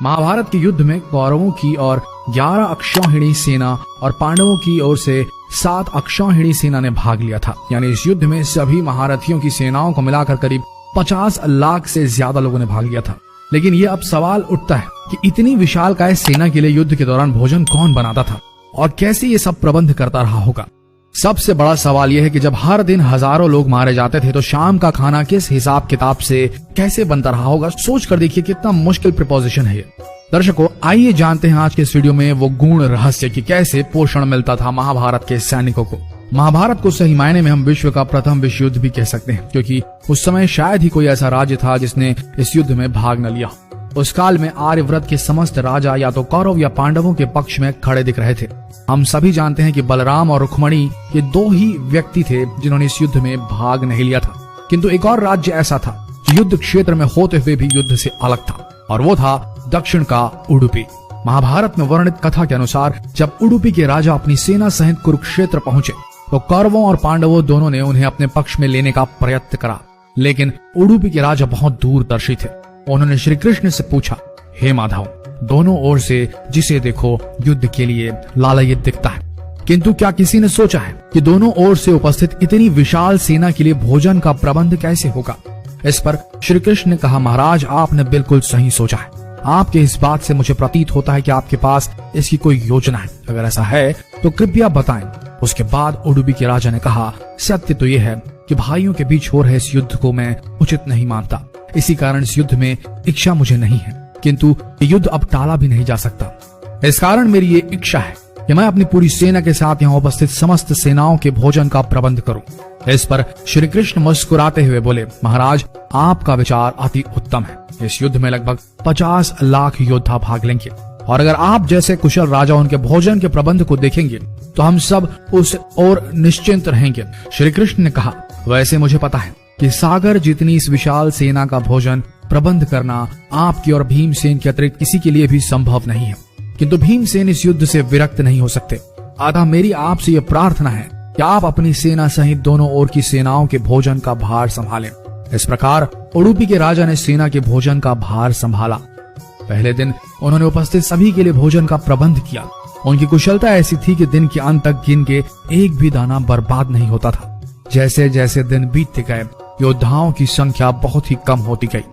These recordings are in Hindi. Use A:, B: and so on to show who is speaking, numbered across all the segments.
A: महाभारत के युद्ध में कौरवों की और 11 अक्षौहिणी सेना और पांडवों की ओर से 7 अक्षौहिणी सेना ने भाग लिया था। यानी इस युद्ध में सभी महारथियों की सेनाओं को मिलाकर करीब 50 लाख से ज्यादा लोगों ने भाग लिया था। लेकिन ये अब सवाल उठता है कि इतनी विशालकाय सेना के लिए युद्ध के दौरान भोजन कौन बनाता था और कैसे ये सब प्रबंध करता रहा होगा। सबसे बड़ा सवाल यह है कि जब हर दिन हजारों लोग मारे जाते थे तो शाम का खाना किस हिसाब किताब से कैसे बनता रहा होगा। सोच कर देखिए कितना मुश्किल प्रिपोजिशन है ये। दर्शकों, आइए जानते हैं आज के इस वीडियो में वो गूढ़ रहस्य कि कैसे पोषण मिलता था महाभारत के सैनिकों को। महाभारत को सही मायने में हम विश्व का प्रथम विश्व युद्ध भी कह सकते हैं, क्योंकि उस समय शायद ही कोई ऐसा राज्य था जिसने इस युद्ध में भाग न लिया। उस काल में आर्यव्रत के समस्त राजा या तो कौरव या पांडवों के पक्ष में खड़े दिख रहे थे। हम सभी जानते हैं कि बलराम और रुक्मणी ये 2 ही व्यक्ति थे जिन्होंने इस युद्ध में भाग नहीं लिया था। किंतु एक और राज्य ऐसा था जो युद्ध क्षेत्र में होते हुए भी युद्ध से अलग था, और वो था दक्षिण का उडुपी। महाभारत में वर्णित कथा के अनुसार जब उडुपी के राजा अपनी सेना सहित कुरुक्षेत्र पहुंचे तो कौरवों और पांडवों दोनों ने उन्हें अपने पक्ष में लेने का प्रयत्न करा। लेकिन उडुपी के राजा बहुत दूरदर्शी थे। उन्होंने श्री कृष्ण से पूछा, हे माधव, दोनों ओर से जिसे देखो युद्ध के लिए लालायित दिखता है, किंतु क्या किसी ने सोचा है कि दोनों ओर से उपस्थित इतनी विशाल सेना के लिए भोजन का प्रबंध कैसे होगा। इस पर श्री कृष्ण ने कहा, महाराज, आपने बिल्कुल सही सोचा है। आपके इस बात से मुझे प्रतीत होता है कि आपके पास इसकी कोई योजना है। अगर ऐसा है तो कृपया बताएं। उसके बाद उडुपी के राजा ने कहा, सत्य तो यह है कि भाइयों के बीच हो रहे इस युद्ध को मैं उचित नहीं मानता। इसी कारण इस युद्ध में इच्छा मुझे नहीं है, किंतु ये युद्ध अब टाला भी नहीं जा सकता। इस कारण मेरी ये इच्छा है कि मैं अपनी पूरी सेना के साथ यहाँ उपस्थित समस्त सेनाओं के भोजन का प्रबंध करूं। इस पर श्री कृष्ण मुस्कुराते हुए बोले, महाराज, आपका विचार अति उत्तम है। इस युद्ध में लगभग 50 लाख योद्धा भाग लेंगे, और अगर आप जैसे कुशल राजा उनके भोजन के प्रबंध को देखेंगे तो हम सब उस ओर निश्चिंत रहेंगे। श्री कृष्ण ने कहा, वैसे मुझे पता है कि सागर जितनी इस विशाल सेना का भोजन प्रबंध करना आपकी और भीमसेन के अतिरिक्त किसी के लिए भी संभव नहीं है, किंतु भीमसेन इस युद्ध से विरक्त नहीं हो सकते। अतः मेरी आपसे यह प्रार्थना है कि आप अपनी सेना सहित दोनों ओर की सेनाओं के भोजन का भार संभालें। इस प्रकार उडुपी के राजा ने सेना के भोजन का भार संभाला। पहले दिन उन्होंने उपस्थित सभी के लिए भोजन का प्रबंध किया। उनकी कुशलता ऐसी थी कि दिन के अंत तक गिन के एक भी दाना बर्बाद नहीं होता था। जैसे जैसे दिन बीतते गए योद्धाओं की संख्या बहुत ही कम होती गई।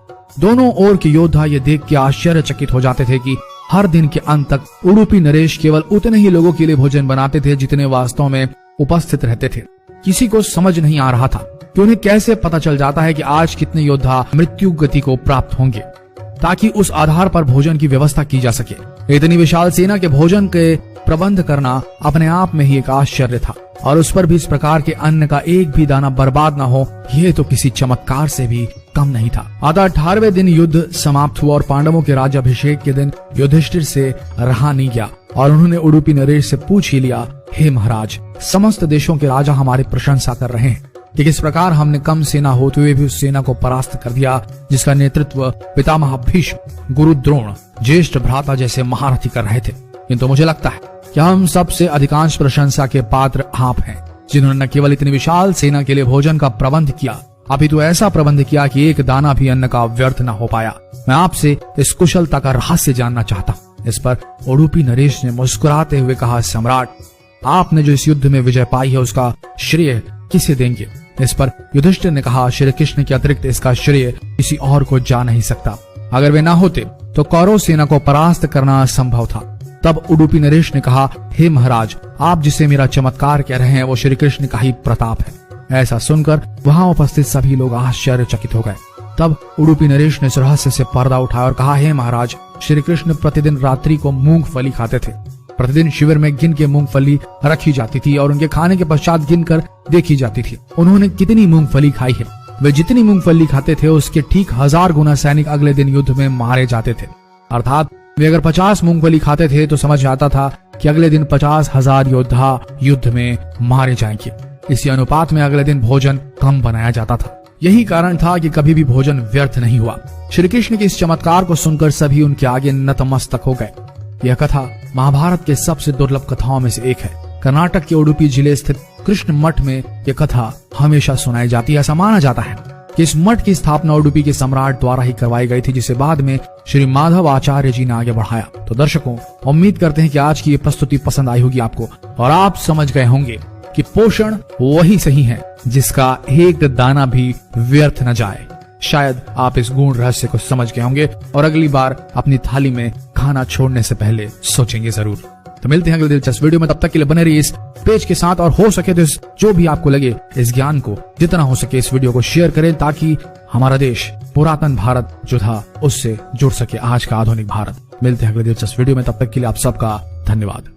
A: दोनों ओर के योद्धा ये देख के आश्चर्यचकित हो जाते थे कि हर दिन के अंत तक उडुपी नरेश केवल उतने ही लोगों के लिए भोजन बनाते थे जितने वास्तव में उपस्थित रहते थे। किसी को समझ नहीं आ रहा था कि उन्हें कैसे पता चल जाता है कि आज कितने योद्धा मृत्यु गति को प्राप्त होंगे, ताकि उस आधार पर भोजन की व्यवस्था की जा सके। इतनी विशाल सेना के भोजन के प्रबंध करना अपने आप में ही एक आश्चर्य था, और उस पर भी इस प्रकार के अन्न का एक भी दाना बर्बाद न हो, यह तो किसी चमत्कार से भी कम नहीं था। अतः 18वें दिन युद्ध समाप्त हुआ और पांडवों के राज्याभिषेक के दिन युधिष्ठिर से रहा नहीं गया, और उन्होंने उडुपी नरेश से पूछ ही लिया, हे महाराज, समस्त देशों के राजा हमारी प्रशंसा कर रहे हैं कि किस प्रकार हमने कम सेना होते हुए भी उस सेना को परास्त कर दिया जिसका नेतृत्व पितामह भीष्म, गुरु द्रोण, ज्येष्ठ भ्राता जैसे महारथी कर रहे थे। किंतु मुझे लगता है कि हम सबसे अधिकांश प्रशंसा के पात्र आप हैं, जिन्होंने न केवल इतनी विशाल सेना के लिए भोजन का प्रबंध किया, अपितु ऐसा प्रबंध किया कि एक दाना भी अन्न का व्यर्थ न हो पाया। मैं आपसे इस कुशलता का रहस्य जानना चाहता हूँ। इस पर उडुपी नरेश ने मुस्कुराते हुए कहा, सम्राट, आपने जो इस युद्ध में विजय पाई है उसका श्रेय किसे देंगे। इस पर युधिष्ठिर ने कहा, श्री कृष्ण के अतिरिक्त इसका श्रेय किसी और को जा नहीं सकता। अगर वे ना होते तो कौरव सेना को परास्त करना असंभव था। तब उडुपी नरेश ने कहा, हे महाराज, आप जिसे मेरा चमत्कार कह रहे हैं वो श्री कृष्ण का ही प्रताप है। ऐसा सुनकर वहां उपस्थित सभी लोग आश्चर्यचकित हो गए। तब उडुपी नरेश ने इस रहस्य से पर्दा उठाया और कहा, हे महाराज, श्री कृष्ण प्रतिदिन रात्रि को मूंगफली खाते थे। प्रतिदिन शिविर में गिन के मूंगफली रखी जाती थी और उनके खाने के पश्चात गिनकर देखी जाती थी उन्होंने कितनी मूंगफली खाई है। वे जितनी मूंगफली खाते थे उसके ठीक 1000 गुना सैनिक अगले दिन युद्ध में मारे जाते थे। अर्थात वे अगर 50 मूंगफली खाते थे तो समझ आता था कि अगले दिन 50,000 योद्धा युद्ध में मारे जाएंगे। इसी अनुपात में अगले दिन भोजन कम बनाया जाता था। यही कारण था कि कभी भी भोजन व्यर्थ नहीं हुआ। श्री कृष्ण के इस चमत्कार को सुनकर सभी उनके आगे नतमस्तक हो गए। यह कथा महाभारत के सबसे दुर्लभ कथाओं में से एक है। कर्नाटक के उडुपी जिले स्थित कृष्ण मठ में यह कथा हमेशा सुनाई जाती है। ऐसा माना जाता है कि इस मठ की स्थापना उडुपी के सम्राट द्वारा ही करवाई गई थी, जिसे बाद में श्री माधव आचार्य जी ने आगे बढ़ाया। तो दर्शकों, उम्मीद करते हैं कि आज की ये प्रस्तुति पसंद आई होगी आपको और आप समझ गए होंगे कि पोषण वही सही है जिसका एक दाना भी व्यर्थ न जाए। शायद आप इस गूढ़ रहस्य को समझ गए होंगे और अगली बार अपनी थाली में खाना छोड़ने से पहले सोचेंगे जरूर। तो मिलते हैं अगले दिलचस्प वीडियो में, तब तक के लिए बने रहिए इस पेज के साथ और हो सके तो जो भी आपको लगे इस ज्ञान को जितना हो सके इस वीडियो को शेयर करें, ताकि हमारा देश पुरातन भारत जो था उससे जुड़ सके आज का आधुनिक भारत। मिलते हैं अगले दिलचस्प वीडियो में, तब तक के लिए आप सबका धन्यवाद।